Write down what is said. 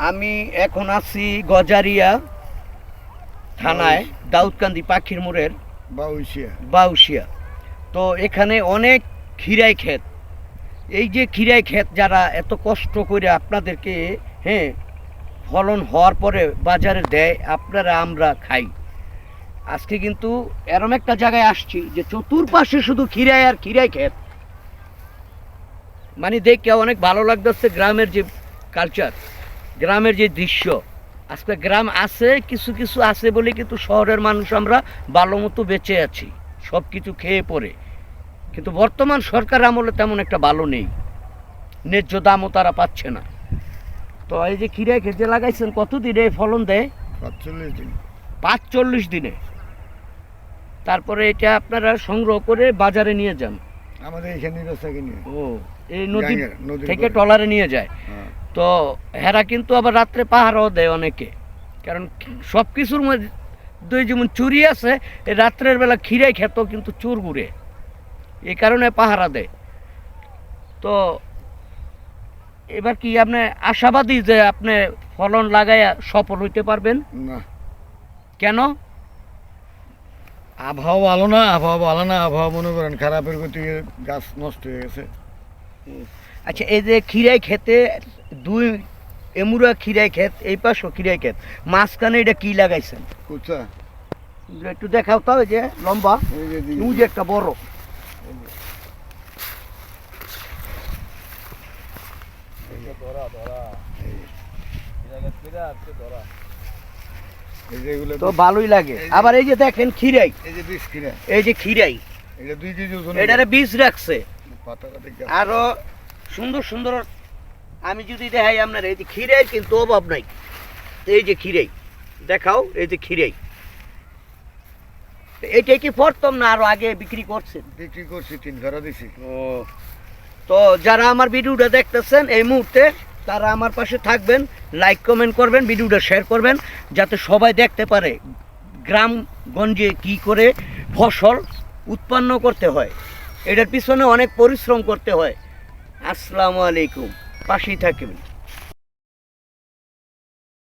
আমি এখন আছি গজারিয়া থানায়, দাউদকান্দি পাখির মোড়ের বাউশিয়া। তো এখানে অনেক খিরাই ক্ষেত। এই যে খিরাই ক্ষেত যারা এত কষ্ট করে আপনাদেরকে ফলন হওয়ার পরে বাজারে দেয়, আপনারা আমরা খাই। আজকে কিন্তু এরম একটা জায়গায় আসছি যে চতুর্পাশে শুধু খিরাই আর খিরাই ক্ষেত। মানে দেখে অনেক ভালো লাগতেছে গ্রামের যে কালচার, গ্রামের যে দৃশ্য। আজকে গ্রাম আছে, কিছু কিছু আছে বলে কিন্তু শহরের মানুষ আমরা ভালো মতো বেঁচে আছি সব কিছু খেয়ে পরে। কিন্তু বর্তমান সরকার আমলে তেমন একটা ভালো নেই, ন্যায্য দামও তারা পাচ্ছে না। তো এই যে খিরাই খেতে লাগাইছেন, কতদিনে ফলন দেয়? 45 দিনে। তারপরে এটা আপনারা সংগ্রহ করে বাজারে নিয়ে যান? আমাদের এখানে ও, এই নদী থেকে ট্রলারে নিয়ে যায়। তো হেরা কিন্তু আবার রাত্রে পাহারাও দেয় অনেকে, কারণ সব কিছুর মধ্যে যেমন চুরি আছে, এই রাত্রের বেলা খিরাই খেত কিন্তু চোর ঘুরে, এই কারণে পাহারা দেয়। তো এবার কি আপনি আশাবাদী যে আপনি ফলন লাগাইয়া সফল হইতে পারবেন? না। কেন? আবহাওয়া ভালো না, আবহাওয়া মনে করেন খারাপের গতিকে গাছ নষ্ট হয়ে গেছে। আচ্ছা, এই যে খিরাই খেতে দুই এমুরা খিরাই ক্ষেত, এই পাশও খিরাই ক্ষেত, মাঝখানে এটা কি লাগাইছেন? কুচা। একটু দেখাও তো, এই যে লম্বা, ওই যে একটা বড়। তো ভালোই লাগে। আবার এই যে দেখেন খিরাই, এই যে খিরাই, এটারে বীজ রাখছে আরো সুন্দর সুন্দর। আমি যদি দেখাই আপনার, এই যে খিরাই কিন্তু অভাব নাই। এই যে খিরাই দেখাও, এই যে খিরাই, এইটাই কি প্রথম না আরো আগে বিক্রি করছেন? বিক্রি করছি, 3 ঘরা দিছি। ও, তো যারা আমার ভিডিওটা দেখতেছেন এই মুহূর্তে, তারা আমার পাশে থাকবেন, লাইক কমেন্ট করবেন, ভিডিওটা শেয়ার করবেন, যাতে সবাই দেখতে পারে গ্রামগঞ্জে কি করে ফসল উৎপন্ন করতে হয়। এটার পিছনে অনেক পরিশ্রম করতে হয়। আসসালামু আলাইকুম, পাশেই থাকবেন।